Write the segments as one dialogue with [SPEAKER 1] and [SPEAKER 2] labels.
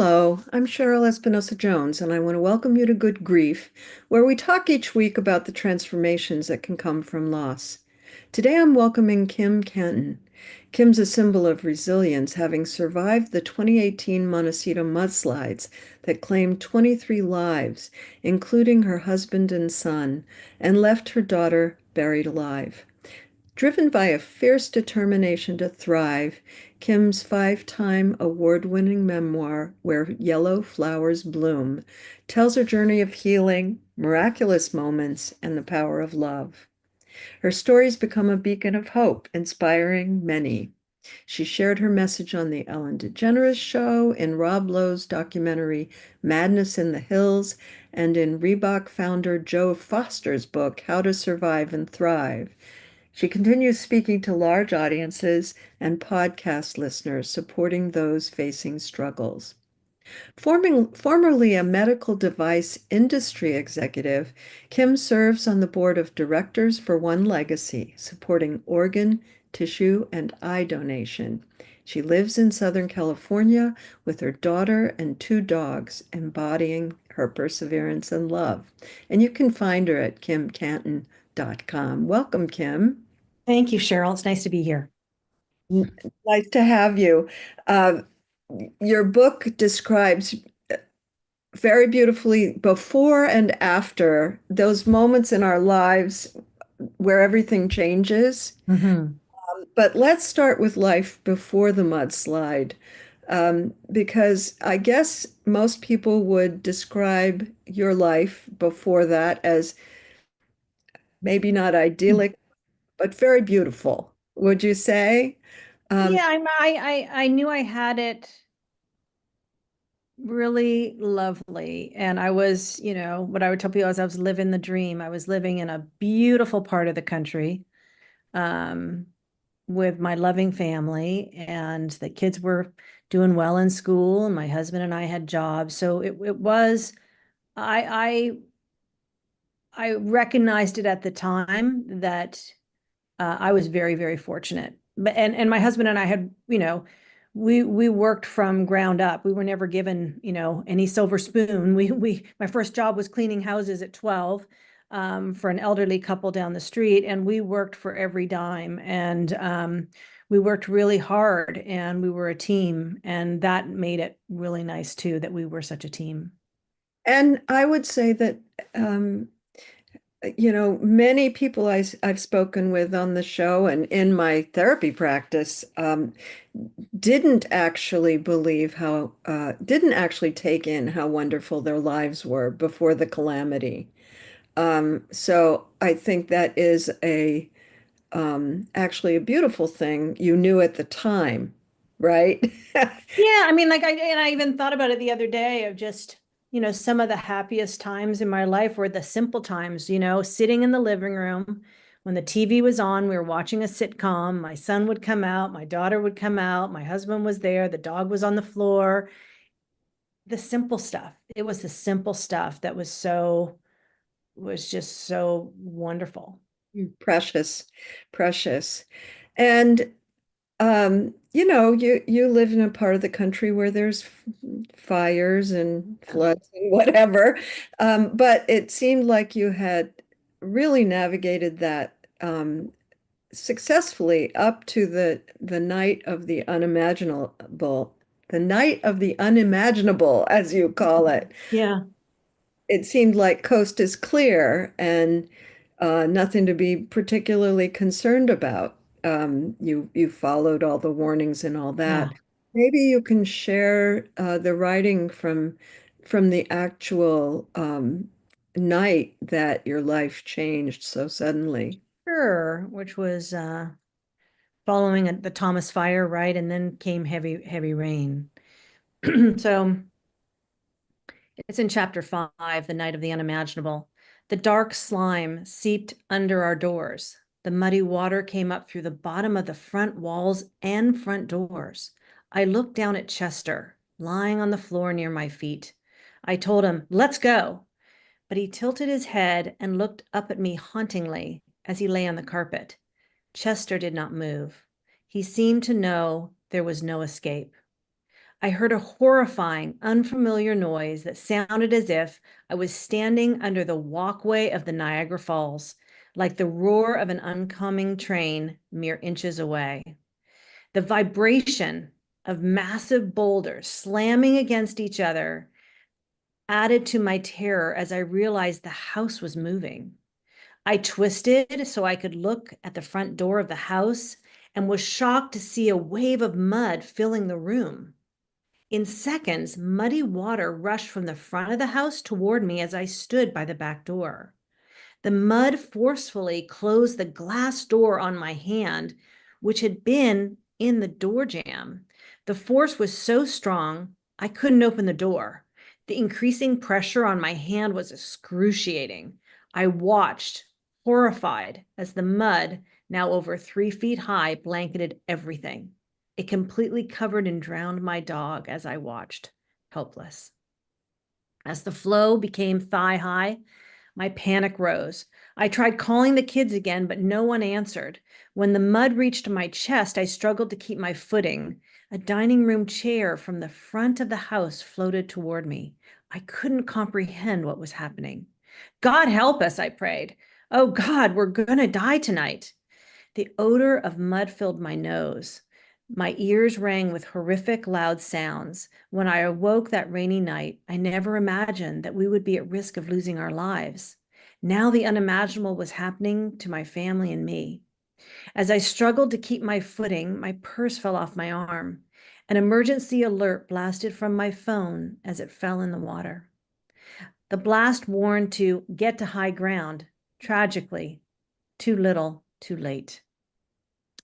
[SPEAKER 1] Hello, I'm Cheryl Espinosa-Jones, and I want to welcome you to Good Grief, where we talk each week about the transformations that can come from loss. Today I'm welcoming Kim Cantin. Kim's a symbol of resilience, having survived the 2018 Montecito mudslides that claimed 23 lives, including her husband and son, and left her daughter buried alive. Driven by a fierce determination to thrive, Kim's five-time award-winning memoir, Where Yellow Flowers Bloom, tells her journey of healing, miraculous moments, and the power of love. Her stories become a beacon of hope, inspiring many. She shared her message on The Ellen DeGeneres Show, in Rob Lowe's documentary Madness in the Hills, and in Reebok founder Joe Foster's book, How to Survive and Thrive. She continues speaking to large audiences and podcast listeners, supporting those facing struggles. Formerly a medical device industry executive, Kim serves on the board of directors for One Legacy, supporting organ, tissue, and eye donation. She lives in Southern California with her daughter and two dogs, embodying her perseverance and love. And you can find her at kimcantin.com. Welcome, Kim.
[SPEAKER 2] Thank you, Cheryl. It's nice to be here.
[SPEAKER 1] Nice to have you. Uh, your book describes very beautifully before and after those moments in our lives where everything changes.
[SPEAKER 2] Hmm.
[SPEAKER 1] But let's start with life before the mudslide, because I guess most people would describe your life before that as maybe not idyllic, but very beautiful. Would you say? Um,
[SPEAKER 2] Yeah, I knew I had it really lovely. And I was, what I would tell people is I was living the dream. I was living in a beautiful part of the country, um, with my loving family, and the kids were doing well in school, and my husband and I had jobs. So it was, I I recognized it at the time that I was very, very fortunate. But and my husband and I had, we worked from ground up. We were never given, any silver spoon. We my first job was cleaning houses at 12, for an elderly couple down the street, and we worked for every dime. And we worked really hard, and we were a team, and that made it really nice too that we were such a team.
[SPEAKER 1] and I would say that many people I've spoken with on the show and in my therapy practice didn't actually take in how wonderful their lives were before the calamity. So I think that is actually a beautiful thing you knew at the time, right?
[SPEAKER 2] Yeah, I mean, I even thought about it the other day of just, some of the happiest times in my life were the simple times, sitting in the living room when the TV was on, we were watching a sitcom, my son would come out, my daughter would come out, my husband was there, the dog was on the floor. The simple stuff. It was the simple stuff that was just so wonderful.
[SPEAKER 1] Precious, precious. And you live in a part of the country where there's fires and floods and whatever. But it seemed like you had really navigated that successfully up to the night of the unimaginable, as you call it.
[SPEAKER 2] Yeah.
[SPEAKER 1] It seemed like coast is clear and nothing to be particularly concerned about. You followed all the warnings and all
[SPEAKER 2] Yeah.
[SPEAKER 1] that. Maybe you can share the writing from the actual night that your life changed so suddenly.
[SPEAKER 2] Sure, which was following the Thomas fire, right? And then came heavy, heavy rain. So it's in chapter 5, The Night of the Unimaginable. The dark slime seeped under our doors. The muddy water came up through the bottom of the front walls and front doors. I looked down at Chester, lying on the floor near my feet. I told him, "Let's go." But he tilted his head and looked up at me hauntingly as he lay on the carpet. Chester did not move. He seemed to know there was no escape. I heard a horrifying, unfamiliar noise that sounded as if I was standing under the walkway of the Niagara Falls, like the roar of an oncoming train mere inches away. The vibration of massive boulders slamming against each other added to my terror as I realized the house was moving. I twisted so I could look at the front door of the house and was shocked to see a wave of mud filling the room. In seconds, muddy water rushed from the front of the house toward me as I stood by the back door. The mud forcefully closed the glass door on my hand, which had been in the door jamb. The force was so strong, I couldn't open the door. The increasing pressure on my hand was excruciating. I watched, horrified, as the mud, now over 3 feet high, blanketed everything. It completely covered and drowned my dog as I watched, helpless. As the flow became thigh high, my panic rose. I tried calling the kids again, but no one answered. When the mud reached my chest, I struggled to keep my footing. A dining room chair from the front of the house floated toward me. I couldn't comprehend what was happening. God help us, I prayed. Oh God, we're going to die tonight. The odor of mud filled my nose. My ears rang with horrific, loud sounds. When I awoke that rainy night, I never imagined that we would be at risk of losing our lives. Now the unimaginable was happening to my family and me. As I struggled to keep my footing, my purse fell off my arm. An emergency alert blasted from my phone as it fell in the water. The blast warned to get to high ground. Tragically, too little, too late.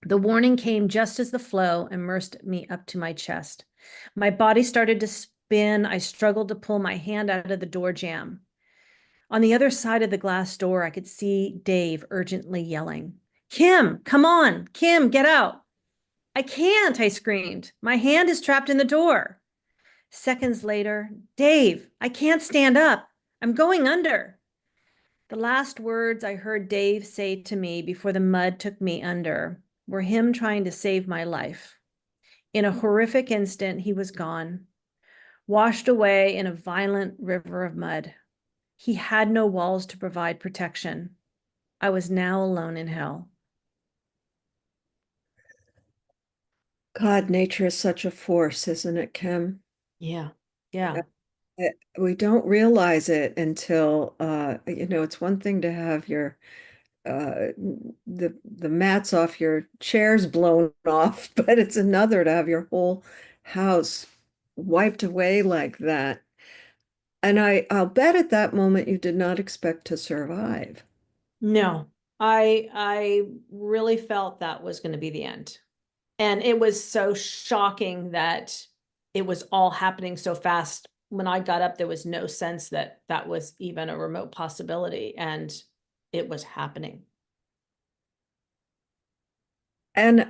[SPEAKER 2] The warning came just as the flow immersed me up to my chest. My body started to spin. I struggled to pull my hand out of the door jamb. On the other side of the glass door, I could see Dave urgently yelling, Kim, come on. Kim, get out. I can't, I screamed. My hand is trapped in the door. Seconds later, Dave, I can't stand up. I'm going under. The last words I heard Dave say to me before the mud took me under were him trying to save my life. In a horrific instant, he was gone, washed away in a violent river of mud. He had no walls to provide protection. I was now alone in hell.
[SPEAKER 1] God, nature is such a force, isn't it, Kim?
[SPEAKER 2] Yeah. Yeah.
[SPEAKER 1] We don't realize it until it's one thing to have your the mats off your chairs blown off, but it's another to have your whole house wiped away like that. And I'll bet at that moment you did not expect to survive.
[SPEAKER 2] No, I really felt that was going to be the end. And it was so shocking that it was all happening so fast. When I got up, there was no sense that that was even a remote possibility, and it was happening.
[SPEAKER 1] And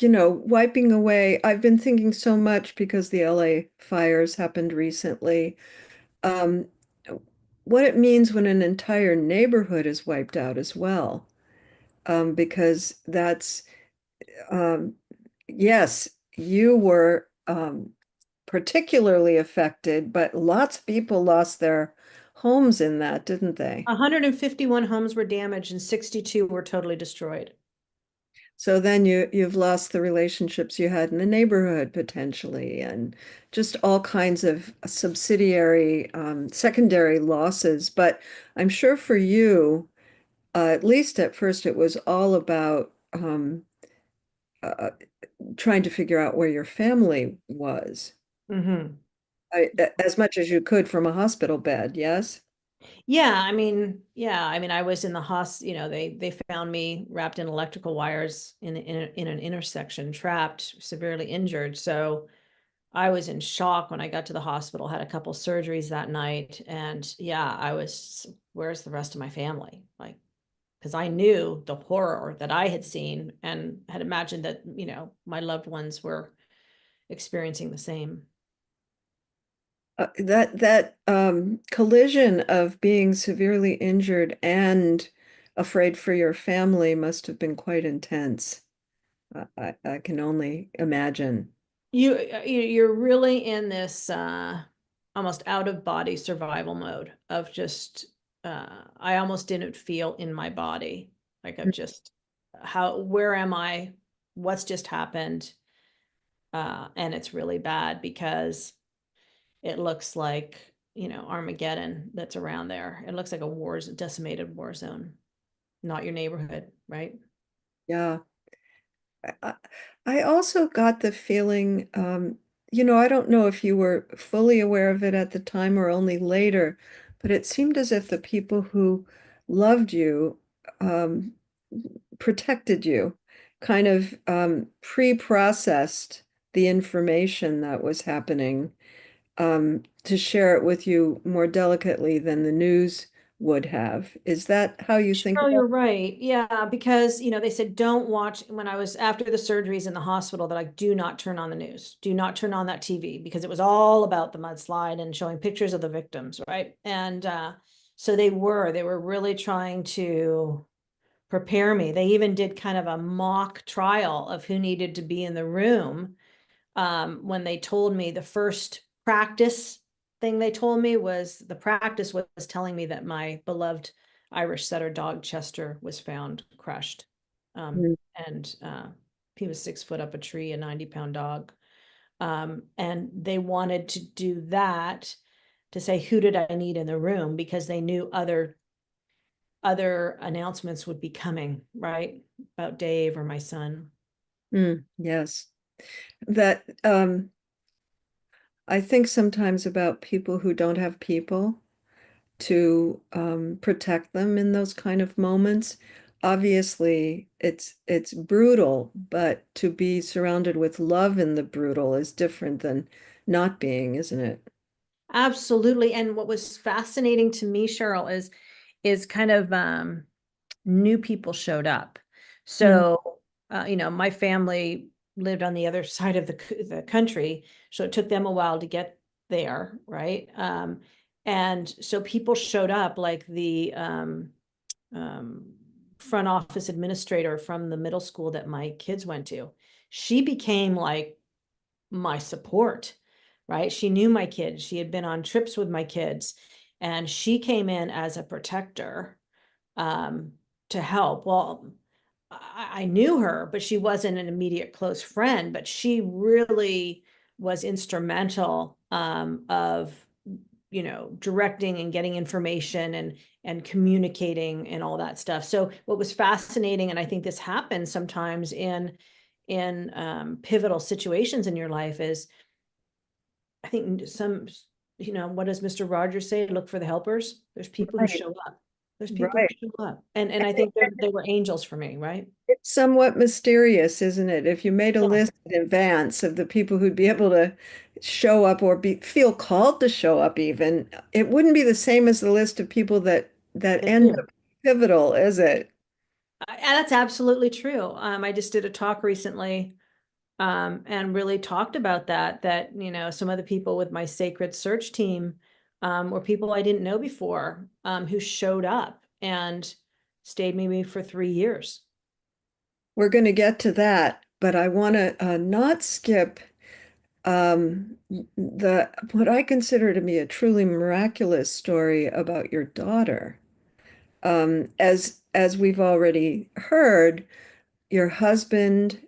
[SPEAKER 1] wiping away, I've been thinking so much because the LA fires happened recently. Um, what it means when an entire neighborhood is wiped out as well. Because that's yes, you were particularly affected, but lots of people lost their homes in that, didn't they?
[SPEAKER 2] 151 homes were damaged and 62 were totally destroyed.
[SPEAKER 1] So then you've lost the relationships you had in the neighborhood potentially, and just all kinds of subsidiary, secondary losses. But I'm sure for you, at least at first, it was all about uh, trying to figure out where your family was,
[SPEAKER 2] Hmm.
[SPEAKER 1] as much as you could from a hospital bed, yes?
[SPEAKER 2] Yeah, I mean, I was in the they found me wrapped in electrical wires in an intersection, trapped, severely injured. So I was in shock when I got to the hospital, had a couple surgeries that night, and yeah, where's the rest of my family? Like, because I knew the horror that I had seen and had imagined that, my loved ones were experiencing the same.
[SPEAKER 1] That collision of being severely injured and afraid for your family must have been quite intense. I can only imagine.
[SPEAKER 2] you're really in this almost out of body survival mode of just I almost didn't feel in my body. Like I've just where am I? What's just happened? And it's really bad because it looks like, Armageddon that's around there. It looks like a decimated war zone, not your neighborhood, right?
[SPEAKER 1] Yeah. I, I also got the feeling, I don't know if you were fully aware of it at the time or only later, but it seemed as if the people who loved you, um, protected you, kind of pre-processed the information that was happening, to share it with you more delicately than the news would have. Is that how you think
[SPEAKER 2] Cheryl,
[SPEAKER 1] about
[SPEAKER 2] you're right. Yeah, because they said don't watch when I was after the surgeries in the hospital that I do not turn on the news. Do not turn on that TV because it was all about the mudslide and showing pictures of the victims, right? And so they were really trying to prepare me. They even did kind of a mock trial of who needed to be in the room when they told me the first practice thing they told me was the practice was telling me that my beloved Irish setter dog Chester was found crushed.
[SPEAKER 1] Mm,
[SPEAKER 2] And he was 6 foot up a tree, a 90-pound dog. And they wanted to do that to say, who did I need in the room? Because they knew other announcements would be coming, right? About Dave or my son.
[SPEAKER 1] yes. That I think sometimes about people who don't have people to protect them in those kind of moments. Obviously, it's brutal, but to be surrounded with love in the brutal is different than not being, isn't it?
[SPEAKER 2] Absolutely. And what was fascinating to me, Cheryl, is kind of new people showed up.
[SPEAKER 1] Mm,
[SPEAKER 2] So, my family lived on the other side of the country, so it took them a while to get there, right? And so people showed up, like the um, front office administrator from the middle school that my kids went to. She became like my support, right? She knew my kids. She had been on trips with my kids, and she came in as a protector um, to help. Well, I knew her, but she wasn't an immediate close friend, but she really was instrumental of directing and getting information and communicating and all that stuff. So what was fascinating, and I think this happens sometimes in pivotal situations in your life, is I think what does Mr. Rogers say? Look for the helpers. There's people who
[SPEAKER 1] right,
[SPEAKER 2] show up. There's people
[SPEAKER 1] right.
[SPEAKER 2] who show up. And I think they were angels for me, right?
[SPEAKER 1] It's somewhat mysterious, isn't it? If you made a
[SPEAKER 2] Yeah,
[SPEAKER 1] list in advance of the people who'd be able to show up or feel called to show up even, it wouldn't be the same as the list of people that
[SPEAKER 2] they
[SPEAKER 1] end
[SPEAKER 2] do.
[SPEAKER 1] up pivotal, is it?
[SPEAKER 2] That's absolutely true. I just did a talk recently and really talked about that, some of the people with my sacred search team were people I didn't know before who showed up and stayed maybe for 3 years.
[SPEAKER 1] We're going to get to that, but I want to not skip the what I consider to be a truly miraculous story about your daughter. As we've already heard, your husband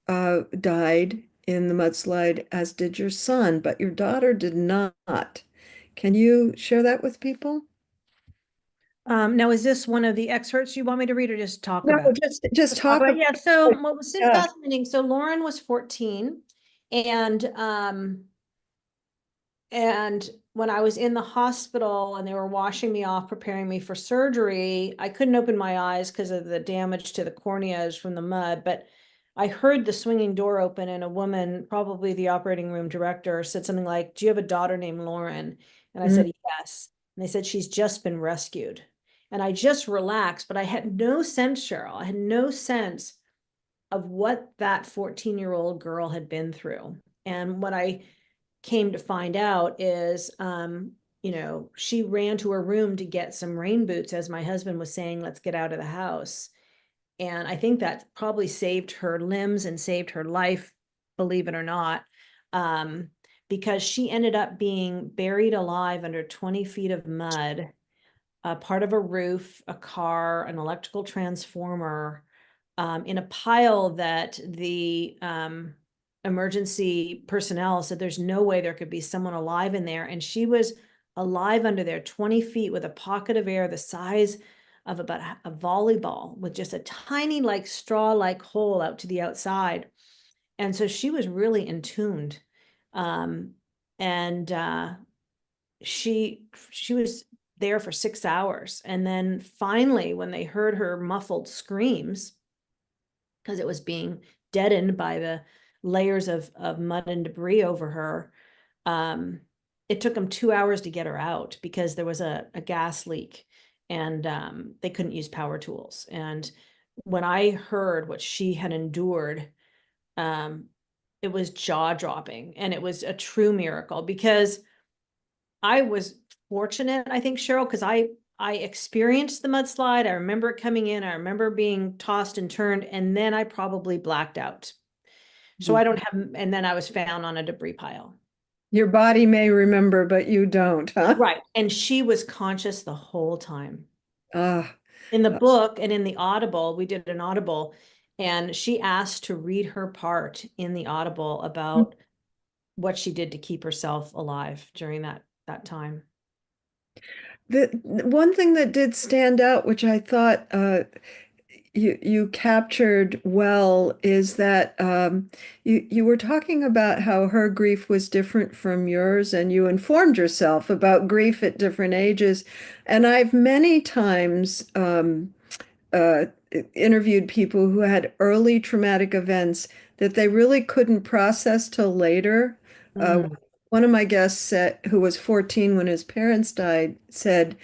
[SPEAKER 1] died in the mudslide, as did your son, but your daughter did not. Can you share that with people?
[SPEAKER 2] Now, is this one of the excerpts you want me to read or just talk
[SPEAKER 1] No,
[SPEAKER 2] about?
[SPEAKER 1] just
[SPEAKER 2] Let's talk
[SPEAKER 1] talk
[SPEAKER 2] about
[SPEAKER 1] about
[SPEAKER 2] it. Yeah. So
[SPEAKER 1] it.
[SPEAKER 2] what was so
[SPEAKER 1] Yeah.
[SPEAKER 2] fascinating? So Lauren was 14, and and when I was in the hospital and they were washing me off, preparing me for surgery, I couldn't open my eyes because of the damage to the corneas from the mud. But I heard the swinging door open, and a woman, probably the operating room director, said something like, "Do you have a daughter named Lauren?" And I
[SPEAKER 1] Mm.
[SPEAKER 2] said, "Yes." And they said, "She's just been rescued." And I just relaxed, but I had no sense, Cheryl. I had no sense of what that 14-year-old girl had been through. And what I came to find out is, she ran to her room to get some rain boots as my husband was saying, let's get out of the house. And I think that probably saved her limbs and saved her life, believe it or not. um, because she ended up being buried alive under 20 feet of mud, part of a roof, a car, an electrical transformer, in a pile that the emergency personnel said there's no way there could be someone alive in there. And she was alive under there, 20 feet, with a pocket of air the size of about a volleyball, with just a tiny, like straw-like hole out to the outside. And so she was really entombed. Um, and she was there for 6 hours. And then finally, when they heard her muffled screams, because it was being deadened by the layers of mud and debris over her, it took them 2 hours to get her out because there was a gas leak, and they couldn't use power tools. And when I heard what she had endured, um, it was jaw dropping, and it was a true miracle because I was fortunate, I think, Cheryl, because I experienced the mudslide. I remember it coming in. I remember being tossed and turned, and then I probably blacked out. So I don't have, and then I was found on a debris pile.
[SPEAKER 1] Your body may remember, but you don't, huh?
[SPEAKER 2] Right. And she was conscious the whole time.
[SPEAKER 1] Ah,
[SPEAKER 2] In the book and in the Audible, we did an Audible, and she asked to read her part in the Audible about what she did to keep herself alive during that time.
[SPEAKER 1] the one thing that did stand out, which I thought you captured well, is that you were talking about how her grief was different from yours, and you informed yourself about grief at different ages. And I've many times uh, interviewed people who had early traumatic events that they really couldn't process till later. Uh,
[SPEAKER 2] Mm,
[SPEAKER 1] one of my guests who was 14 when his parents died, said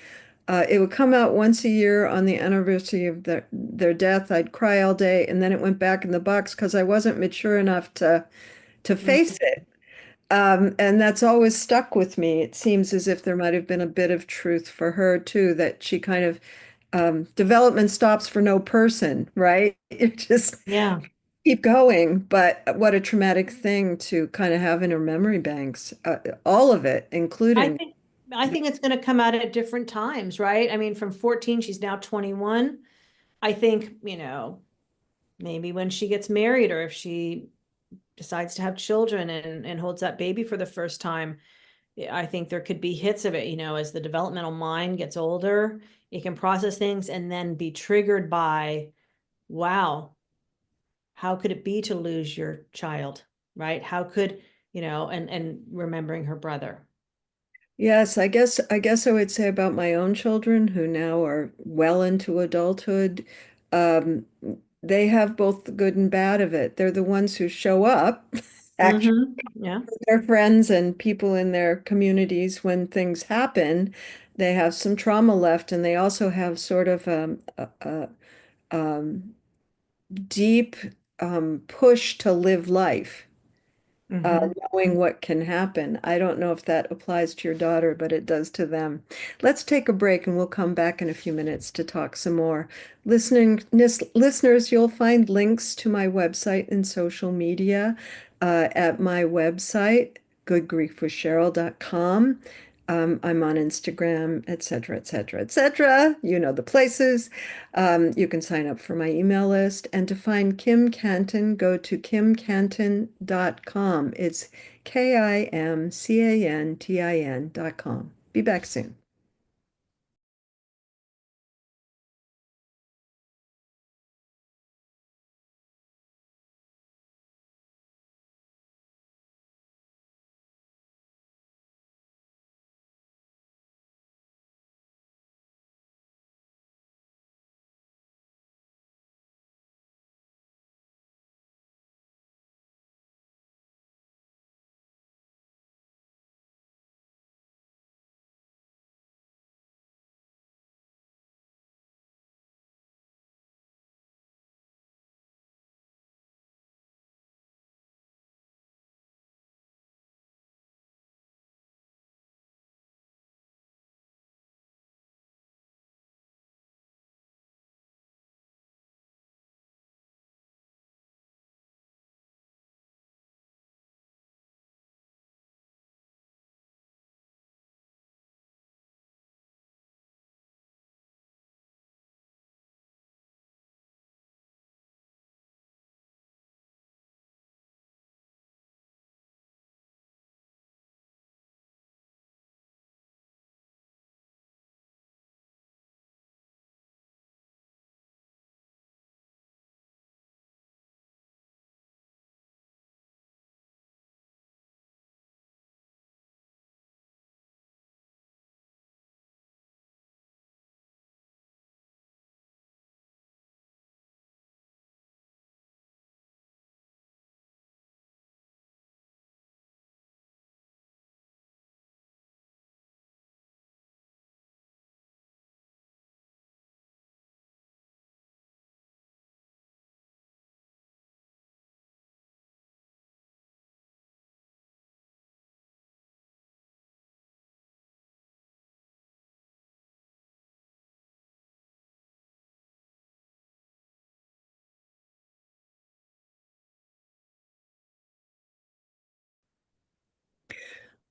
[SPEAKER 1] it would come out once a year on the anniversary of their death. I'd cry all day, and then it went back in the box because I wasn't mature enough to face
[SPEAKER 2] mm,
[SPEAKER 1] it. And that's always stuck with me. It seems as if there might have been a bit of truth for her too, that she kind of development stops for no person, right? You just
[SPEAKER 2] yeah.
[SPEAKER 1] keep going. But what a traumatic thing to kind of have in her memory banks, all of it,
[SPEAKER 2] I
[SPEAKER 1] including.
[SPEAKER 2] think I think it's going to come out at different times, right? I mean, from 14, she's now 21. I think, maybe when she gets married, or if she decides to have children and holds that baby for the first time, I think there could be hits of it, as the developmental mind gets older, it can process things and then be triggered by, wow, how could it be to lose your child, right? How could, and remembering her brother.
[SPEAKER 1] Yes, I guess I would say about my own children who now are well into adulthood, um, they have both the good and bad of it. They're the ones who show up, actually,
[SPEAKER 2] Yeah.
[SPEAKER 1] their friends and people in their communities when things happen. They have some trauma left, and they also have sort of um, deep push to live life,
[SPEAKER 2] Hmm.
[SPEAKER 1] knowing what can happen. I don't know if that applies to your daughter, but it does to them. Let's take a break and we'll come back in a few minutes to talk some more. Listeners, you'll find links to my website and social media at my website, goodgriefwithcheryl.com. I'm on Instagram, etc., etc., etc. You know the places. You can sign up for my email list. And to find Kim Cantin, go to kimcantin.com. It's KIMCANTIN.com. Be back soon.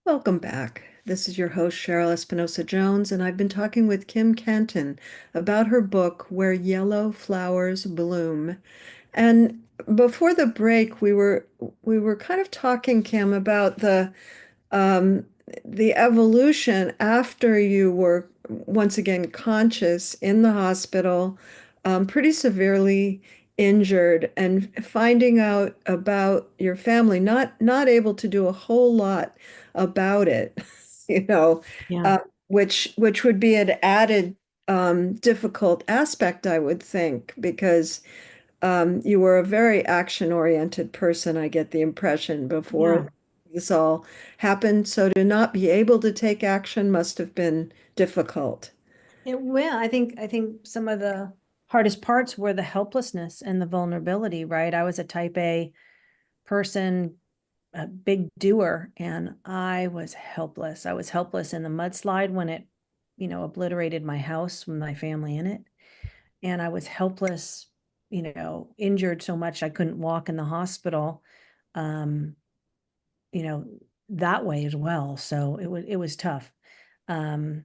[SPEAKER 1] Welcome back. This is your host, Cheryl Espinosa Jones, and I've been talking with Kim Cantin about her book, Where Yellow Flowers Bloom. And before the break, we were kind of talking, Kim, about um, the evolution after you were once again conscious in the hospital, pretty severely injured, and finding out about your family, not able to do a whole lot about it, you know,
[SPEAKER 2] Yeah.
[SPEAKER 1] uh, which would be an added difficult aspect, I would think, because you were a very action-oriented person, I get the impression, before
[SPEAKER 2] Yeah.
[SPEAKER 1] this all happened. So to not be able to take action must have been difficult.
[SPEAKER 2] It will. I think some of the hardest parts were the helplessness and the vulnerability, right? I was a type A person, a big doer, and I was helpless. I was helpless in the mudslide when it, obliterated my house with my family in it. And I was helpless, injured so much I couldn't walk in the hospital. Um, you know, that way as well. So it was tough. Um,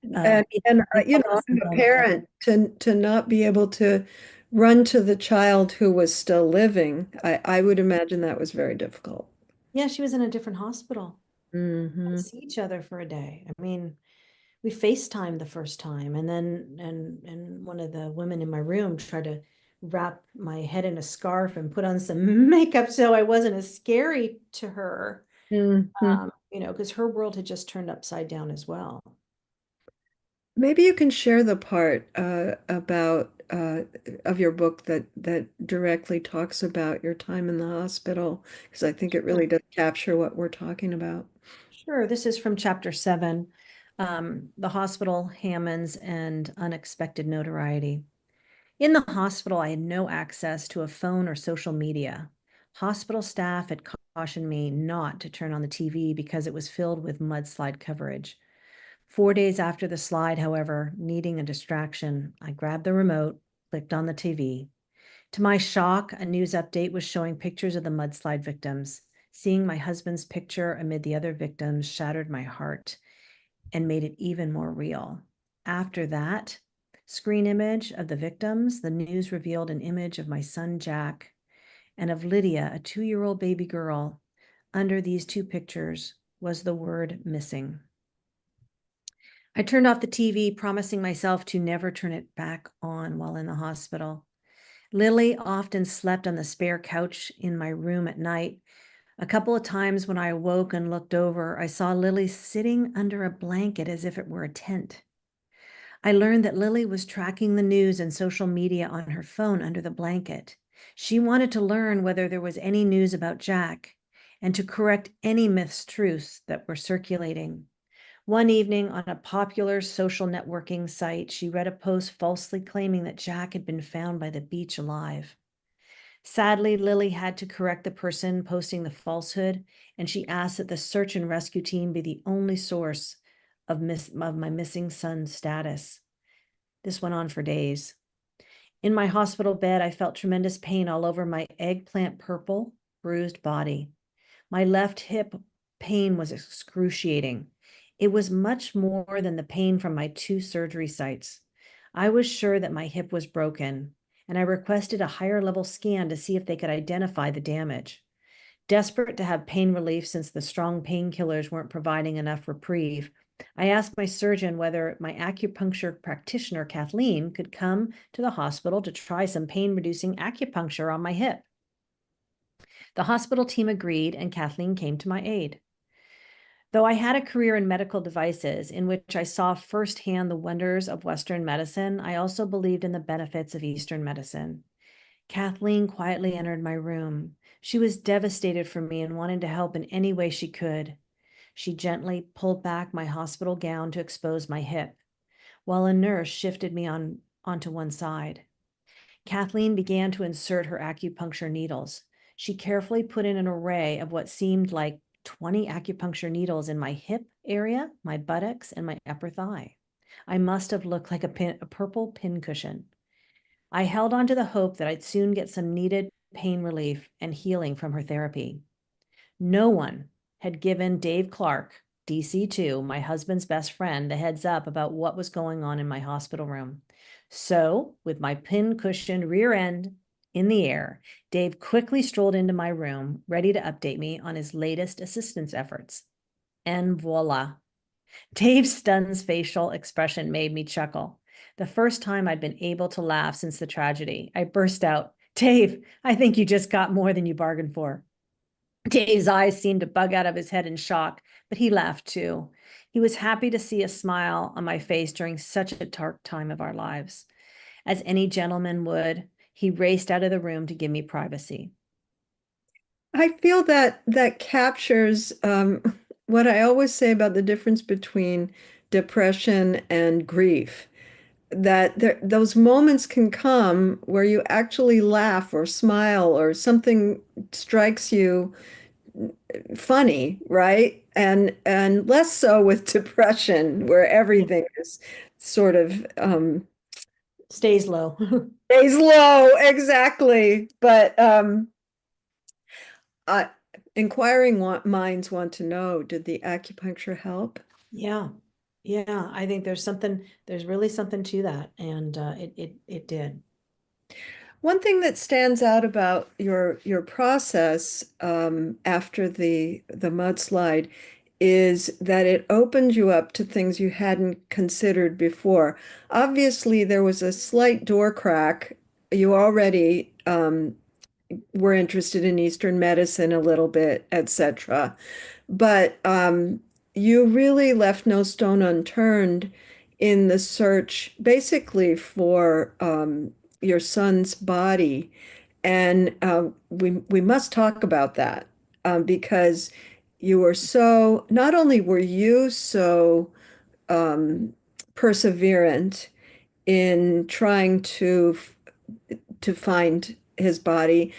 [SPEAKER 1] And
[SPEAKER 2] being
[SPEAKER 1] and
[SPEAKER 2] helpless
[SPEAKER 1] I'm
[SPEAKER 2] and
[SPEAKER 1] a
[SPEAKER 2] vulnerable.
[SPEAKER 1] parent to not be able to run to the child who was still living. I would imagine that was very difficult.
[SPEAKER 2] Yeah, she was in a different hospital. We
[SPEAKER 1] Hmm.
[SPEAKER 2] see each other for a day. I mean, we FaceTimed the first time, and then and one of the women in my room tried to wrap my head in a scarf and put on some makeup so I wasn't as scary to her.
[SPEAKER 1] Hmm.
[SPEAKER 2] Because her world had just turned upside down as well.
[SPEAKER 1] Maybe you can share the part about of your book that directly talks about your time in the hospital, because I think it really
[SPEAKER 2] Sure.
[SPEAKER 1] does capture what we're talking about.
[SPEAKER 2] Sure. This is from chapter 7, the hospital, Hammonds, and unexpected notoriety. In the hospital, I had no access to a phone or social media. Hospital staff had cautioned me not to turn on the TV because it was filled with mudslide coverage. 4 days after the slide, however, needing a distraction, I grabbed the remote, clicked on the TV. To my shock, a news update was showing pictures of the mudslide victims. Seeing my husband's picture amid the other victims shattered my heart and made it even more real. After that screen image of the victims, the news revealed an image of my son Jack and of Lydia, a 2-year-old baby girl. Under these two pictures was the word missing. I turned off the TV, promising myself to never turn it back on while in the hospital. Lily often slept on the spare couch in my room at night. A couple of times when I awoke and looked over, I saw Lily sitting under a blanket as if it were a tent. I learned that Lily was tracking the news and social media on her phone under the blanket. She wanted to learn whether there was any news about Jack and to correct any truths that were circulating. One evening on a popular social networking site, she read a post falsely claiming that Jack had been found by the beach alive. Sadly, Lily had to correct the person posting the falsehood, and she asked that the search and rescue team be the only source of my missing son's status. This went on for days. In my hospital bed, I felt tremendous pain all over my eggplant purple, bruised body. My left hip pain was excruciating. It was much more than the pain from my 2 surgery sites. I was sure that my hip was broken, and I requested a higher level scan to see if they could identify the damage. Desperate to have pain relief since the strong painkillers weren't providing enough reprieve, I asked my surgeon whether my acupuncture practitioner, Kathleen, could come to the hospital to try some pain reducing acupuncture on my hip. The hospital team agreed, and Kathleen came to my aid. Though I had a career in medical devices in which I saw firsthand the wonders of Western medicine, I also believed in the benefits of Eastern medicine. Kathleen quietly entered my room. She was devastated for me and wanted to help in any way she could. She gently pulled back my hospital gown to expose my hip, while a nurse shifted me onto one side. Kathleen began to insert her acupuncture needles. She carefully put in an array of what seemed like 20 acupuncture needles in my hip area, my buttocks, and my upper thigh. I must have looked like a purple pincushion. I held on to the hope that I'd soon get some needed pain relief and healing from her therapy. No one had given Dave Clark, DC2, my husband's best friend, the heads up about what was going on in my hospital room. So, with my pin-cushioned rear end in the air, Dave quickly strolled into my room, ready to update me on his latest assistance efforts. And voila. Dave's stunned facial expression made me chuckle. The first time I'd been able to laugh since the tragedy, I burst out, Dave, I think you just got more than you bargained for. Dave's eyes seemed to bug out of his head in shock, but he laughed too. He was happy to see a smile on my face during such a dark time of our lives. As any gentleman would, he raced out of the room to give me privacy.
[SPEAKER 1] I feel that that captures what I always say about the difference between depression and grief. That those moments can come where you actually laugh or smile or something strikes you funny, right? And less so with depression, where everything is sort of
[SPEAKER 2] Stays low.
[SPEAKER 1] stays low, exactly. But uh, inquiring minds want to know, did the acupuncture help?
[SPEAKER 2] Yeah. Yeah, I think there's really something to that. And it did.
[SPEAKER 1] One thing that stands out about your process after the mudslide is that it opened you up to things you hadn't considered before. Obviously, there was a slight door crack. You already were interested in Eastern medicine a little bit, etc. But you really left no stone unturned in the search, basically for your son's body, and we must talk about that because you were so. Not only were you so um, perseverant in trying to find his body,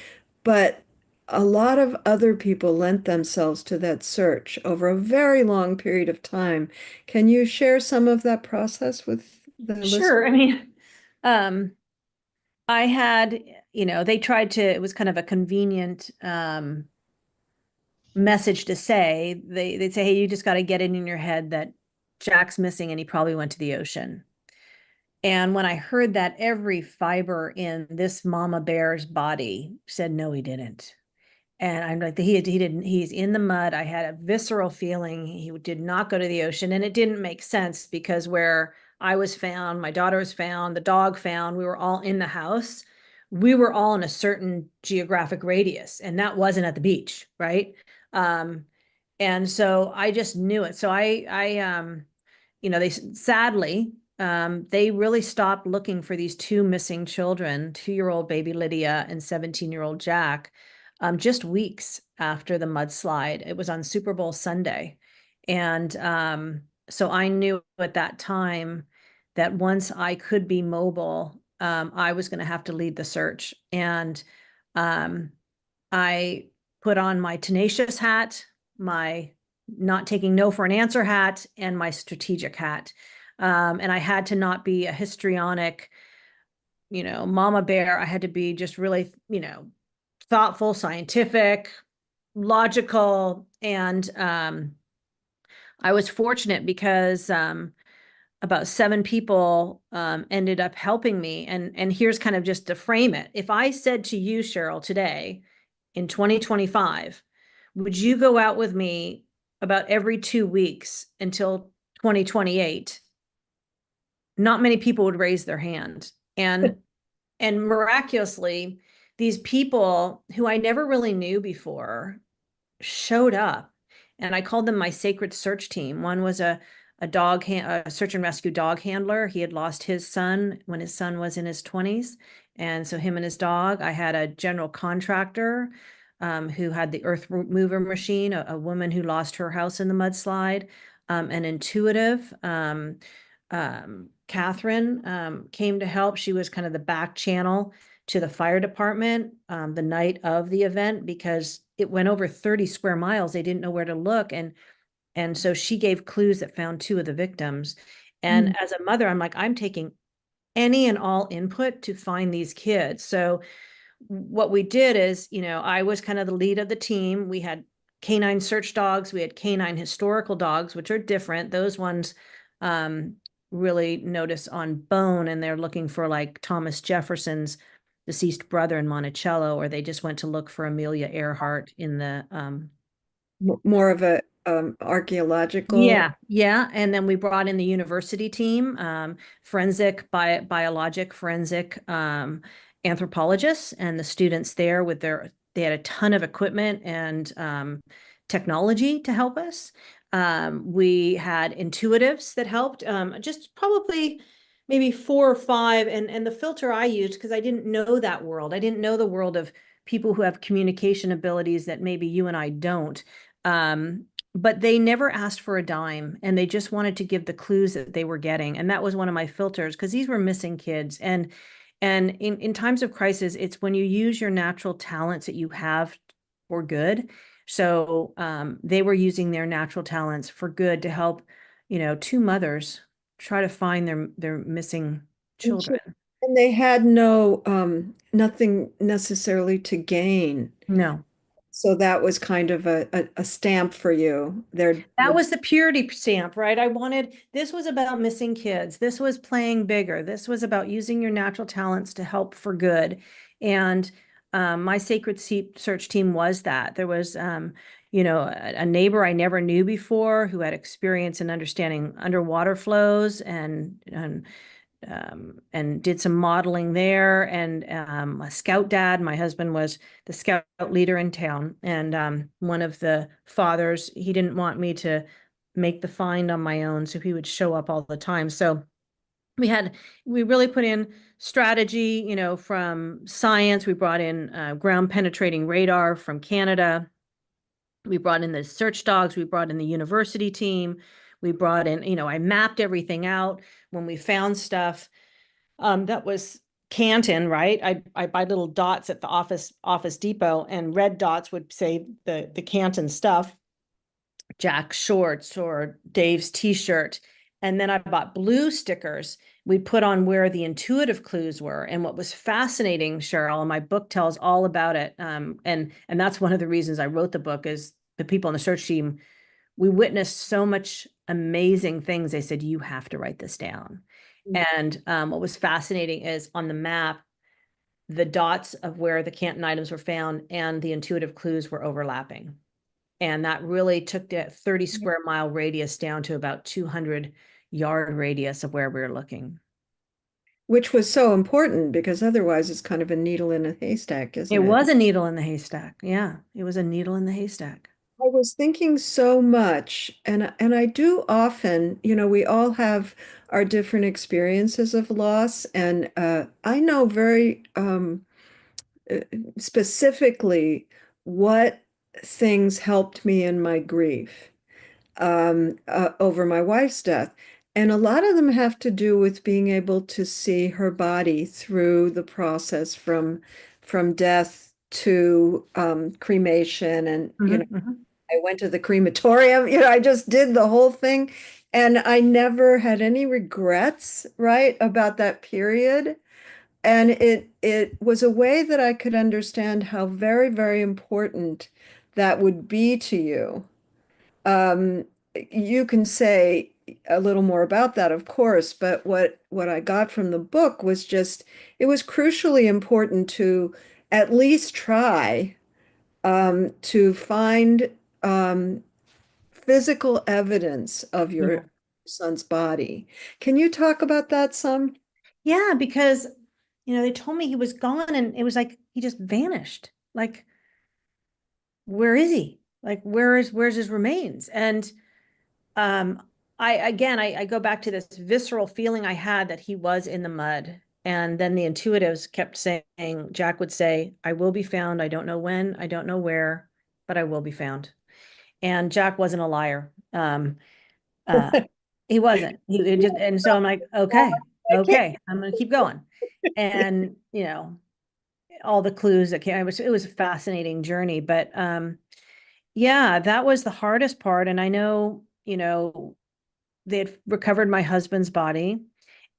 [SPEAKER 1] but a lot of other people lent themselves to that search over a very long period of time. Can you share some of that process with the listeners?
[SPEAKER 2] Sure. I mean, um, I had, they tried to, it was kind of a convenient message to say. They'd say, hey, you just got to get it in your head that Jack's missing and he probably went to the ocean. And when I heard that, every fiber in this mama bear's body said, no, he didn't. And I'm like, he didn't, he's in the mud. I had a visceral feeling he did not go to the ocean. And it didn't make sense because where I was found, my daughter was found, the dog found, we were all in the house. We were all in a certain geographic radius, and that wasn't at the beach, right? Um, and so I just knew it. So they sadly, they really stopped looking for these two missing children, 2-year-old baby Lydia and 17-year-old Jack, just weeks after the mudslide. It was on Super Bowl Sunday. And so I knew at that time that once I could be mobile, I was going to have to lead the search. And um, I put on my tenacious hat, my not taking no for an answer hat, and my strategic hat. And I had to not be a histrionic, mama bear. I had to be just really, thoughtful, scientific, logical. And I was fortunate because about 7 people ended up helping me. And here's kind of just to frame it. If I said to you, Cheryl, today in 2025, would you go out with me about every 2 weeks until 2028? Not many people would raise their hand. And miraculously, these people who I never really knew before showed up, and I called them my sacred search team. One was a search and rescue dog handler. He had lost his son when his son was in his 20s, and so him and his dog. I had a general contractor who had the earth mover machine, a woman who lost her house in the mudslide, an intuitive. Catherine came to help. She was kind of the back channel to the fire department the night of the event because it went over 30 square miles. They didn't know where to look. And so she gave clues that found 2 of the victims. And
[SPEAKER 1] Mm.
[SPEAKER 2] as a mother, I'm like, I'm taking any and all input to find these kids. So what we did is, I was kind of the lead of the team. We had canine search dogs. We had canine historical dogs, which are different. Those ones um, really notice on bone, and they're looking for like Thomas Jefferson's deceased brother in Monticello, or they just went to look for Amelia Earhart in the
[SPEAKER 1] More of a archaeological.
[SPEAKER 2] yeah, yeah. And then we brought in the university team, forensic, biologic, forensic anthropologists, and the students there with they had a ton of equipment and technology to help us. We had intuitives that helped, just probably maybe 4 or 5. And the filter I used, because I didn't know that world, I didn't know the world of people who have communication abilities that maybe you and I don't. But they never asked for a dime, and they just wanted to give the clues that they were getting. And that was one of my filters, because these were missing kids. And in times of crisis, it's when you use your natural talents that you have for good. So they were using their natural talents for good to help, 2 mothers try to find their missing
[SPEAKER 1] And
[SPEAKER 2] children.
[SPEAKER 1] they had no nothing necessarily to gain.
[SPEAKER 2] No.
[SPEAKER 1] So that was kind of a stamp for you.
[SPEAKER 2] That was the purity stamp, right? This was about missing kids. This was playing bigger. This was about using your natural talents to help for good. And my sacred search team was that. There was, a neighbor I never knew before who had experience in understanding underwater flows and did some modeling there. And a scout dad, my husband was the scout leader in town. And one of the fathers, he didn't want me to make the find on my own, so he would show up all the time. So we really put in strategy, from science. We brought in ground penetrating radar from Canada. We brought in the search dogs. We brought in the university team. We brought in, I mapped everything out when we found stuff. That was Cantin, right? I buy little dots at the Office Depot, and red dots would say the Cantin stuff, Jack's shorts or Dave's t-shirt. And then I bought blue stickers we put on where the intuitive clues were. And what was fascinating, Cheryl, and my book tells all about it. And that's one of the reasons I wrote the book, is the people on the search team, we witnessed so much amazing things. They said, you have to write this down. And what was fascinating is on the map, the dots of where the Canton items were found and the intuitive clues were overlapping. And that really took the 30 square mile radius down to about 200-yard radius of where we were looking.
[SPEAKER 1] which was so important because otherwise it's kind of a needle in a haystack,
[SPEAKER 2] It
[SPEAKER 1] isn't it?
[SPEAKER 2] was a needle in the haystack. Yeah, it was a needle in the haystack.
[SPEAKER 1] I was thinking so much, and I do often, we all have our different experiences of loss, and I know very uh, specifically what things helped me in my grief over my wife's death. And a lot of them have to do with being able to see her body through the process from death to cremation. And, I went to the crematorium, I just did the whole thing. And I never had any regrets, right, about that period. And it was a way that I could understand how very, very important that would be to you. Um, you can say a little more about that, of course, but what I got from the book was just it was crucially important to at least try to find physical evidence of your
[SPEAKER 2] Mhm.
[SPEAKER 1] son's body. Can you talk about that some?
[SPEAKER 2] Yeah, because they told me he was gone, and it was like he just vanished. Like, where is he? Like, where's his remains? And um I go back to this visceral feeling I had that he was in the mud. And then the intuitives kept saying, Jack would say, I will be found. I don't know when, I don't know where, but I will be found. And Jack wasn't a liar. Uh he wasn't. He just, and so I'm like, okay,
[SPEAKER 1] I can't.
[SPEAKER 2] okay, I'm gonna keep going. And all the clues that came, it was a fascinating journey. But yeah, that was the hardest part. And I know, they had recovered my husband's body.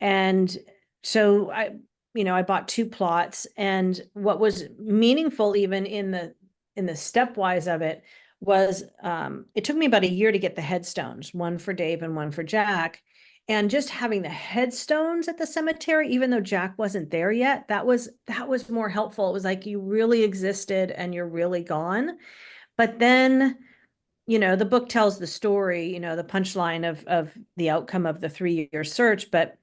[SPEAKER 2] And so I bought 2 plots. And what was meaningful even in the stepwise of it was it took me about a year to get the headstones, one for Dave and one for Jack. And just having the headstones at the cemetery, even though Jack wasn't there yet, that was more helpful. It was like you really existed and you're really gone. But then, the book tells the story, the punchline of the outcome of the 3-year search. But,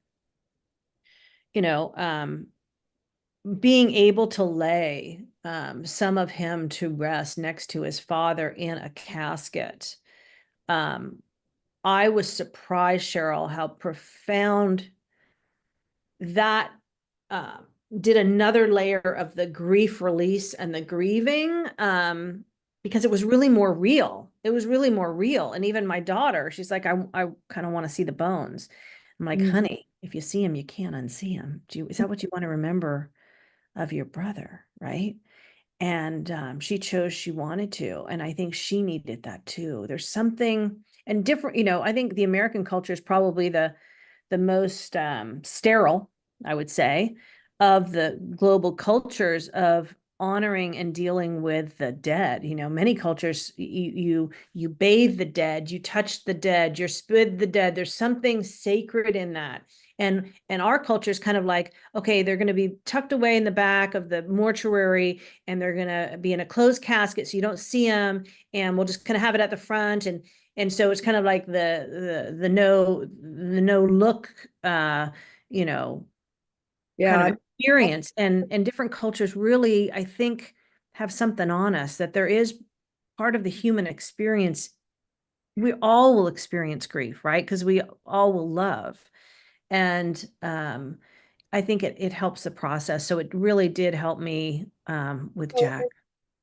[SPEAKER 2] you know, um, being able to lay some of him to rest next to his father in a casket. Um, I was surprised, Cheryl, how profound that uh, did another layer of the grief release and the grieving, because it was really more real. It was really more real. And even my daughter, she's like, I kind of want to see the bones. I'm like,
[SPEAKER 1] Mm.
[SPEAKER 2] honey, if you see him, you can't unsee him. Is that what you want to remember of your brother? Right. And she chose she wanted to. And I think she needed that too. There's something and different, I think the American culture is probably the most sterile, I would say, of the global cultures of honoring and dealing with the dead. Many cultures, you bathe the dead, you touch the dead, you spit the dead. There's something sacred in that. And our culture is kind of like, okay, they're going to be tucked away in the back of the mortuary, and they're going to be in a closed casket so you don't see them, and we'll just kind of have it at the front. And so it's kind of like the no look, you know kind of
[SPEAKER 1] Yeah.
[SPEAKER 2] experience. And different cultures really, I think, have something on us, that there is part of the human experience. We all will experience grief, right? Because we all will love. And I think it helps the process. So it really did help me with Jack.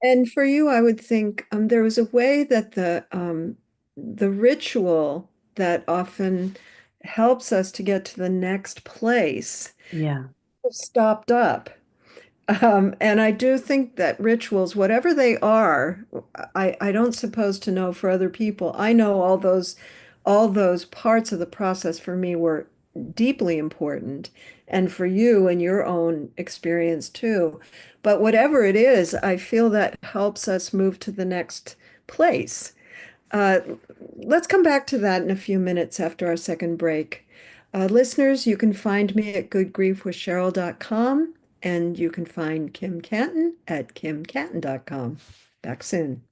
[SPEAKER 1] And for you, I would think there was a way that the ritual that often helps us to get to the next place
[SPEAKER 2] Yeah.
[SPEAKER 1] stopped up. And I do think that rituals, whatever they are, I don't suppose to know for other people. I know all those parts of the process for me were deeply important, and for you and your own experience too. But whatever it is, I feel that helps us move to the next place. Uh, let's come back to that in a few minutes after our second break. Listeners, you can find me at goodgriefwithcheryl.com, and you can find Kim Cantin at kimcantin.com. Back soon.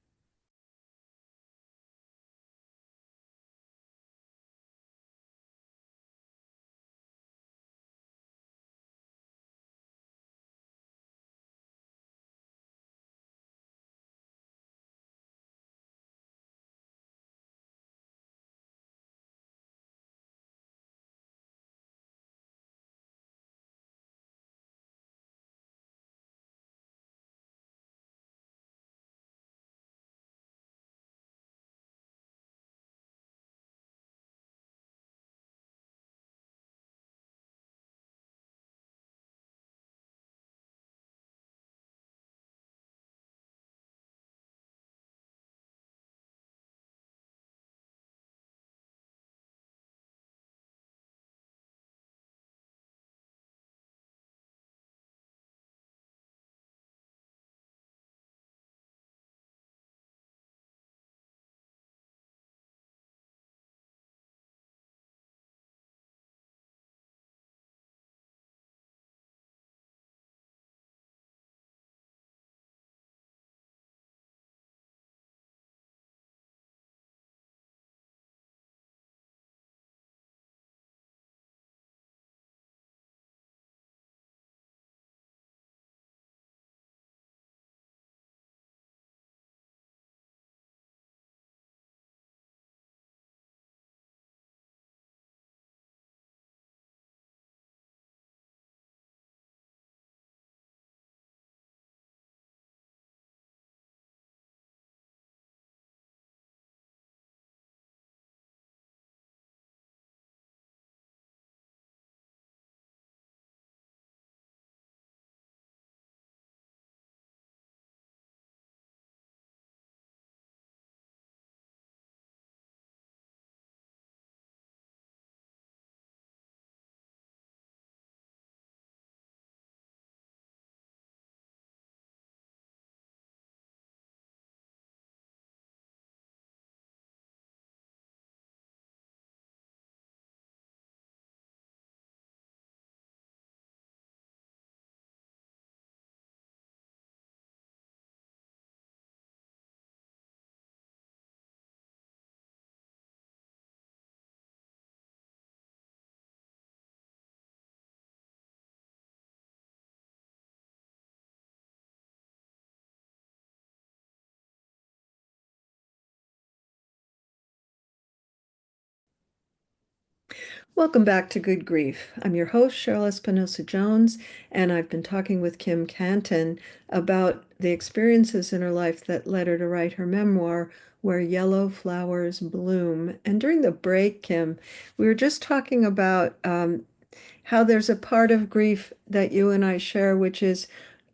[SPEAKER 1] Welcome back to Good Grief. I'm your host, Cheryl Espinosa Jones, and I've been talking with Kim Cantin about the experiences in her life that led her to write her memoir, Where Yellow Flowers Bloom. And during the break, Kim, we were just talking about how there's a part of grief that you and I share, which is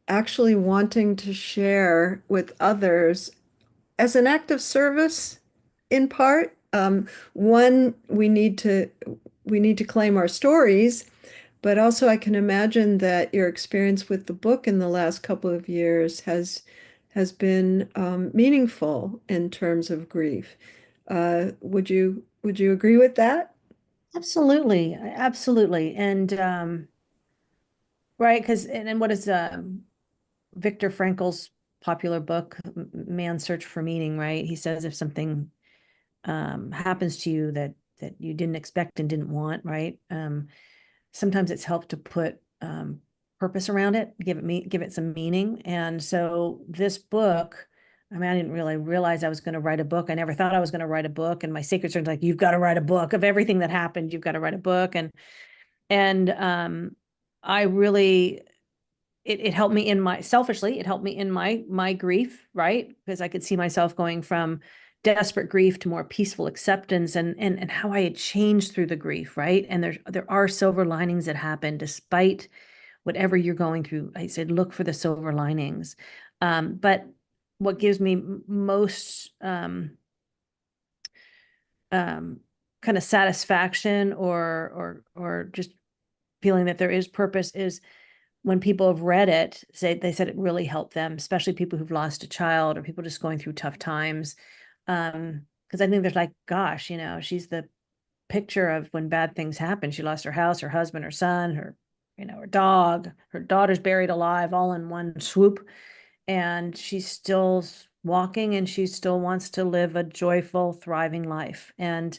[SPEAKER 1] actually wanting to share with others as an act of service in part. One, we need to claim our stories, but also I can imagine that your experience with the book in the last couple of years has been meaningful in terms of grief. Would you agree with that?
[SPEAKER 2] Absolutely, absolutely. And right, because and what is Viktor Frankl's popular book, Man's Search for Meaning, right? He says if something happens to you that you didn't expect and didn't want, right? Sometimes it's helped to put purpose around it, give it some meaning. And so this book, I mean, I didn't really realize I was going to write a book. I never thought I was going to write a book. And my sacred surgeon's like, you've got to write a book of everything that happened. You've got to write a book. And I really it helped me in my selfishly, it helped me in my grief, right? Because I could see myself going from desperate grief to more peaceful acceptance and how I had changed through the grief, right? And there are silver linings that happen despite whatever you're going through. I said, look for the silver linings. But what gives me most kind of satisfaction or just feeling that there is purpose is when people have read it, they said it really helped them, especially people who've lost a child or people just going through tough times. Because I think there's like, gosh, she's the picture of when bad things happen. She lost her house, her husband, her son, her dog, her daughter's buried alive, all in one swoop. And she's still walking and she still wants to live a joyful, thriving life. And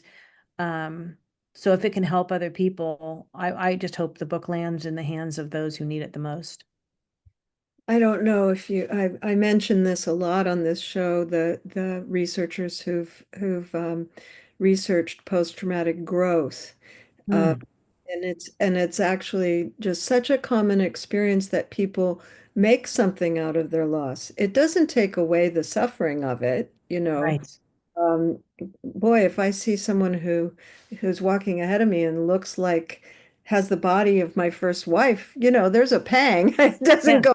[SPEAKER 2] um, so if it can help other people, I just hope the book lands in the hands of those who need it the most.
[SPEAKER 1] I don't know if I mentioned this a lot on this show, the researchers who've researched post-traumatic growth. Uh,
[SPEAKER 2] Mm,
[SPEAKER 1] and it's actually just such a common experience that people make something out of their loss. It doesn't take away the suffering of it, you know.
[SPEAKER 2] right.
[SPEAKER 1] Um, Boy, if I see someone who's walking ahead of me and looks like has the body of my first wife, there's a pang. It doesn't
[SPEAKER 2] Yeah,
[SPEAKER 1] go,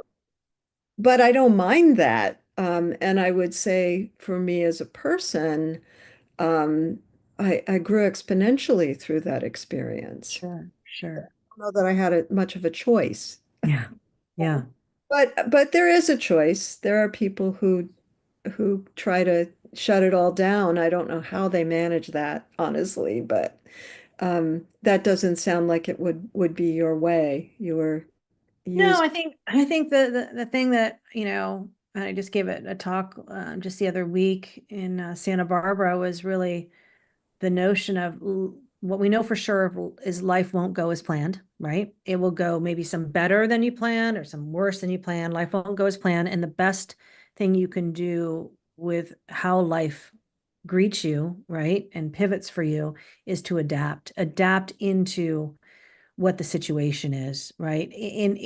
[SPEAKER 1] but I don't mind that. And I would say for me as a person, um, I grew exponentially through that experience.
[SPEAKER 2] sure,
[SPEAKER 1] I
[SPEAKER 2] sure.
[SPEAKER 1] don't know that I had much of a choice.
[SPEAKER 2] Yeah, yeah.
[SPEAKER 1] But there is a choice. There are people who try to shut it all down. I don't know how they manage that, honestly, but that doesn't sound like it would be your way. You were
[SPEAKER 2] No,
[SPEAKER 1] used.
[SPEAKER 2] I think the thing that, I just gave it a talk just the other week in Santa Barbara was really the notion of what we know for sure is life won't go as planned, right? It will go maybe some better than you planned or some worse than you planned. Life won't go as planned. And the best thing you can do with how life greets you, right, and pivots for you is to adapt into what the situation is, right?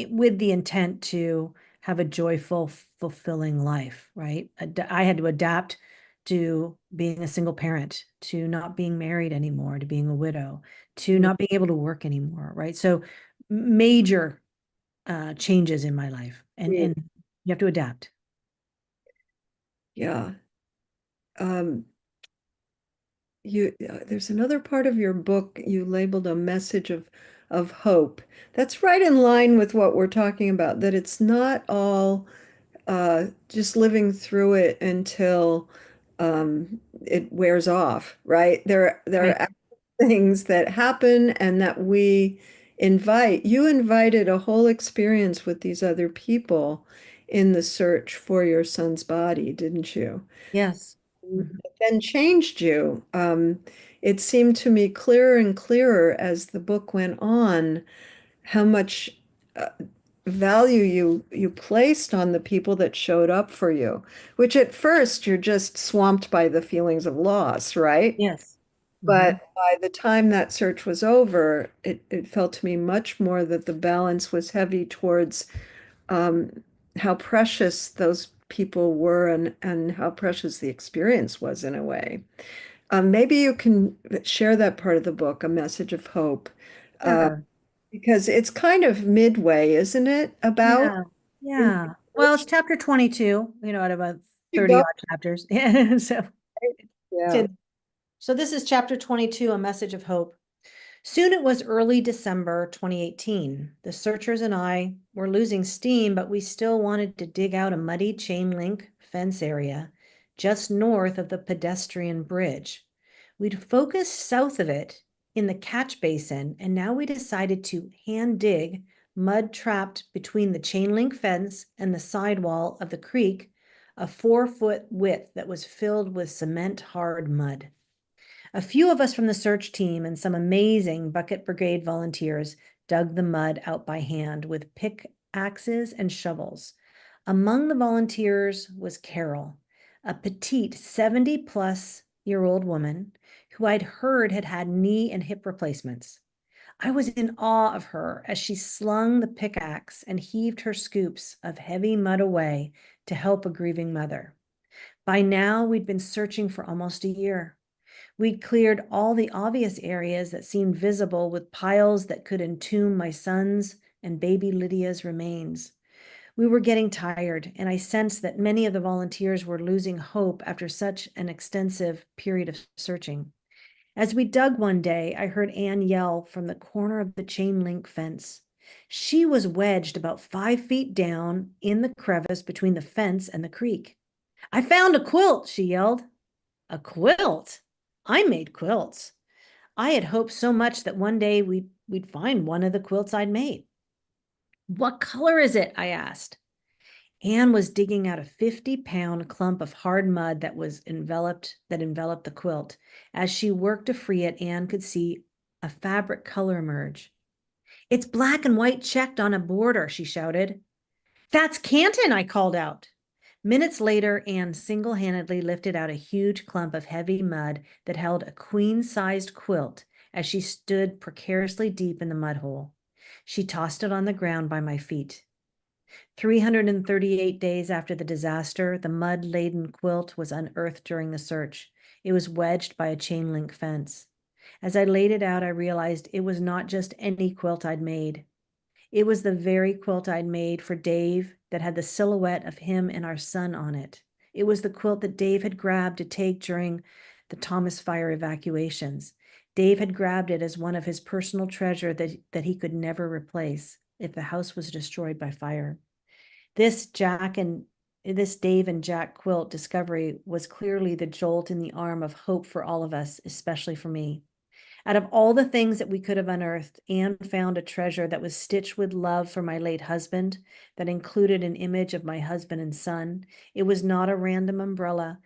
[SPEAKER 2] With the intent to have a joyful, fulfilling life, right? I had to adapt to being a single parent, to not being married anymore, to being a widow, to not being able to work anymore, right? So major changes in my life, and you have to adapt.
[SPEAKER 1] Yeah. Um, there's another part of your book you labeled a message of hope. That's right in line with what we're talking about, that it's not all just living through it until it wears off, right? There
[SPEAKER 2] Right.
[SPEAKER 1] are things that happen and that you invited a whole experience with these other people in the search for your son's body, didn't you?
[SPEAKER 2] Yes. Mhm.
[SPEAKER 1] It then changed you. It seemed to me clearer and clearer as the book went on how much uh, value you placed on the people that showed up for you, which at first you're just swamped by the feelings of loss, right?
[SPEAKER 2] Yes.
[SPEAKER 1] But by the time that search was over, it felt to me much more that the balance was heavy towards um, how precious those people were and how precious the experience was in a way. Maybe you can share that part of the book, A Message of Hope, uh,
[SPEAKER 2] Sure.
[SPEAKER 1] because it's kind of midway, isn't it? About
[SPEAKER 2] Yeah.
[SPEAKER 1] in
[SPEAKER 2] Yeah. Well, it's chapter 22, out of about
[SPEAKER 1] you
[SPEAKER 2] 30
[SPEAKER 1] go.
[SPEAKER 2] odd chapters. Yeah. So,
[SPEAKER 1] Yeah.
[SPEAKER 2] it's so this is chapter 22, A Message of Hope. Soon it was early December 2018. The searchers and I were losing steam, but we still wanted to dig out a muddy chain link fence area just north of the pedestrian bridge. We'd focused south of it in the catch basin, and now we decided to hand dig mud trapped between the chain link fence and the sidewall of the creek, a 4-foot width that was filled with cement hard mud. A few of us from the search team and some amazing Bucket Brigade volunteers dug the mud out by hand with pickaxes and shovels. Among the volunteers was Carol, a petite 70-plus-year-old woman who I'd heard had had knee and hip replacements. I was in awe of her as she slung the pickaxe and heaved her scoops of heavy mud away to help a grieving mother. By now, we'd been searching for almost a year. We'd cleared all the obvious areas that seemed visible with piles that could entomb my son's and baby Lydia's remains. We were getting tired, and I sensed that many of the volunteers were losing hope after such an extensive period of searching. As we dug one day, I heard Anne yell from the corner of the chain link fence. She was wedged about 5 feet down in the crevice between the fence and the creek. "I found a quilt," she yelled. A quilt? I made quilts. I had hoped so much that one day we'd find one of the quilts I'd made. "What color is it?" I asked. Anne was digging out a 50-pound clump of hard mud that enveloped the quilt. As she worked to free it, Anne could see a fabric color emerge. "It's black and white checked on a border," she shouted. "That's Cantin," I called out. Minutes later, Anne single-handedly lifted out a huge clump of heavy mud that held a queen-sized quilt as she stood precariously deep in the mud hole. She tossed it on the ground by my feet. 338 days after the disaster, the mud-laden quilt was unearthed during the search. It was wedged by a chain link fence. As I laid it out, I realized it was not just any quilt I'd made. It was the very quilt I'd made for Dave that had the silhouette of him and our son on it. It was the quilt that Dave had grabbed to take during the Thomas Fire evacuations. Dave had grabbed it as one of his personal treasure that he could never replace if the house was destroyed by fire. This Dave and Jack quilt discovery was clearly the jolt in the arm of hope for all of us, especially for me. Out of all the things that we could have unearthed, Anne found a treasure that was stitched with love for my late husband, that included an image of my husband and son. It was not a random umbrella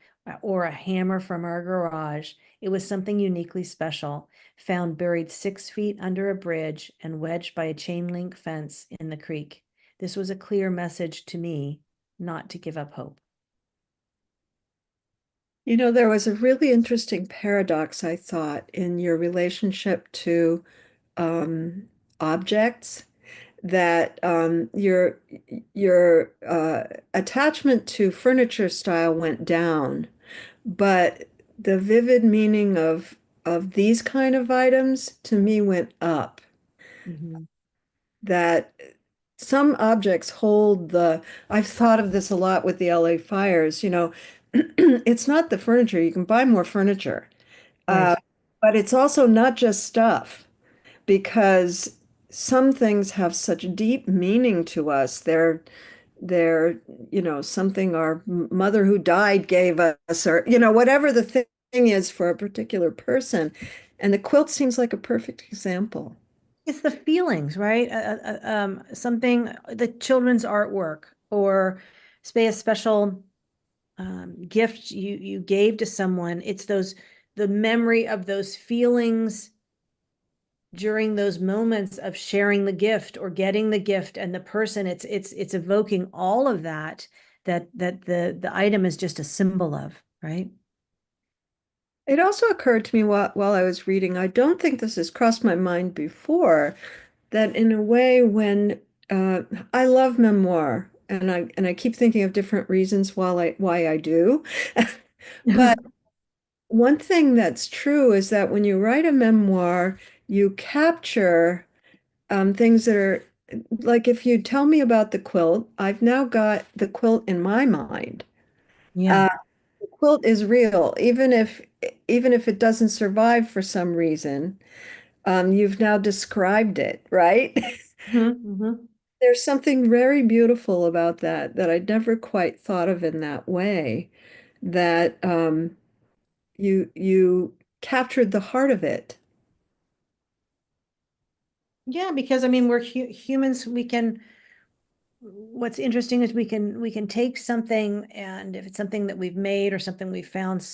[SPEAKER 2] or a hammer from our garage. It was something uniquely special, found buried 6 feet under a bridge and wedged by a chain link fence in the creek. This was a clear message to me not to give up hope.
[SPEAKER 1] There was a really interesting paradox, I thought, in your relationship to um, objects, that your attachment to furniture style went down, but the vivid meaning of these kind of items to me went up.
[SPEAKER 2] Mhm.
[SPEAKER 1] That some objects hold the, I've thought of this a lot with the LA fires, it's not the furniture. You can buy more furniture.
[SPEAKER 2] Right.
[SPEAKER 1] Uh, but it's also not just stuff, because some things have such deep meaning to us. They're something our mother who died gave us, or, whatever the thing is for a particular person. And the quilt seems like a perfect example.
[SPEAKER 2] It's the feelings, right? Something, the children's artwork, or say a special gift you gave to someone. It's the memory of those feelings during those moments of sharing the gift or getting the gift, and the person. It's evoking all of that the item is just a symbol of, right?
[SPEAKER 1] It also occurred to me while I was reading, I don't think this has crossed my mind before, that in a way when uh, I love memoir and I keep thinking of different reasons why I do. But one thing that's true is that when you write a memoir, you capture things that are like if you tell me about the quilt, I've now got the quilt in my mind.
[SPEAKER 2] Yeah.
[SPEAKER 1] Uh, the quilt is real, even if it doesn't survive for some reason. You've now described it, right?
[SPEAKER 2] Mm-hmm.
[SPEAKER 1] There's something very beautiful about that I'd never quite thought of in that way, that you captured the heart of it.
[SPEAKER 2] Yeah, because I mean, we're humans. What's interesting is we can take something, and if it's something that we've made or something we found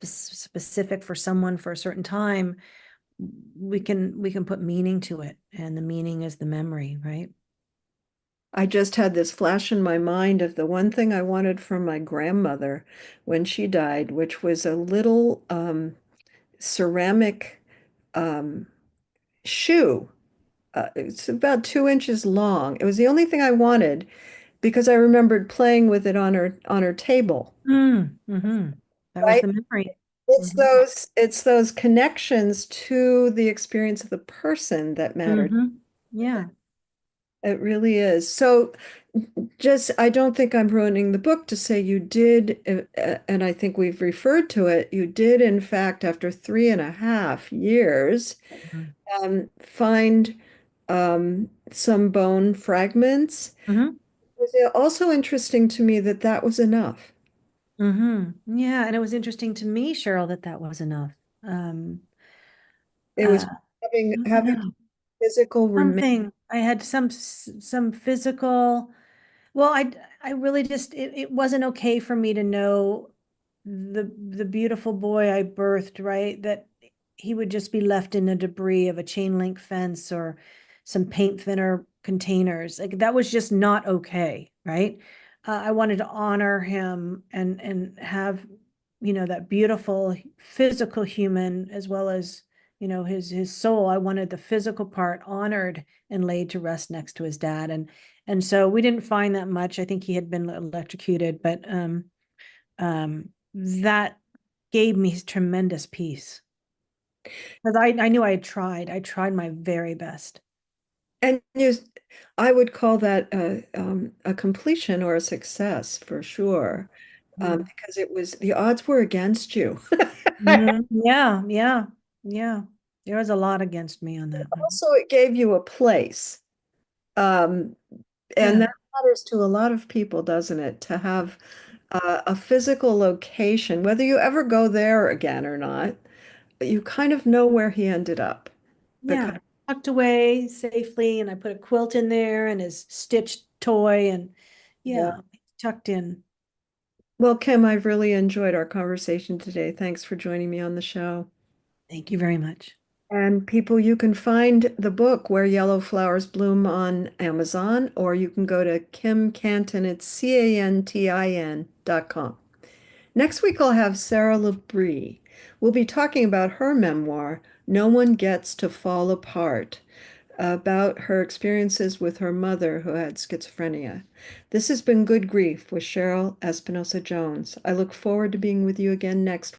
[SPEAKER 2] specific for someone for a certain time, we can put meaning to it, and the meaning is the memory, right?
[SPEAKER 1] I just had this flash in my mind of the one thing I wanted from my grandmother when she died, which was a little ceramic um, shoe. It's about 2 inches long. It was the only thing I wanted because I remembered playing with it on her table.
[SPEAKER 2] Mm-hmm. That was
[SPEAKER 1] Right?
[SPEAKER 2] the memory.
[SPEAKER 1] It's
[SPEAKER 2] Mm-hmm.
[SPEAKER 1] those connections to the experience of the person that mattered.
[SPEAKER 2] Mm-hmm. Yeah.
[SPEAKER 1] It really is. So just, I don't think I'm ruining the book to say you did, and I think we've referred to it, you did, in fact, after 3.5 years, find some bone fragments.
[SPEAKER 2] Mm-hmm.
[SPEAKER 1] It was also interesting to me that that was enough.
[SPEAKER 2] Mm-hmm. Yeah, and it was interesting to me, Cheryl, that that was enough. Um,
[SPEAKER 1] It was
[SPEAKER 2] uh,
[SPEAKER 1] having
[SPEAKER 2] yeah,
[SPEAKER 1] physical remain.
[SPEAKER 2] something. I had some physical. Well, I really just it wasn't okay for me to know the beautiful boy I birthed, right? That he would just be left in the debris of a chain link fence or some paint thinner containers. Like that was just not okay, right? I wanted to honor him and have, that beautiful physical human as well as, his soul. I wanted the physical part honored and laid to rest next to his dad. And so we didn't find that much. I think he had been electrocuted, but that gave me tremendous peace because I knew I had tried. I tried my very best.
[SPEAKER 1] And I would call that a completion or a success for sure,
[SPEAKER 2] Mhm.
[SPEAKER 1] because it was the odds were against you.
[SPEAKER 2] Yeah, yeah, yeah. There was a lot against me on that one.
[SPEAKER 1] Also, it gave you a place. Um, and
[SPEAKER 2] Yeah,
[SPEAKER 1] that matters to a lot of people, doesn't it? To have a physical location, whether you ever go there again or not, you kind of know where he ended up. Because,
[SPEAKER 2] yeah. Tucked away safely, and I put a quilt in there and his stitched toy, and
[SPEAKER 1] yeah.
[SPEAKER 2] yeah, tucked in.
[SPEAKER 1] Well, Kim, I've really enjoyed our conversation today. Thanks for joining me on the show.
[SPEAKER 2] Thank you very much.
[SPEAKER 1] And people, you can find the book Where Yellow Flowers Bloom on Amazon, or you can go to Kim Cantin, it's CANTIN.com. Next week, I'll have Sarah Labrie. We'll be talking about her memoir, No One Gets to Fall Apart, about her experiences with her mother who had schizophrenia. This has been Good Grief with Cheryl Espinosa Jones. I look forward to being with you again next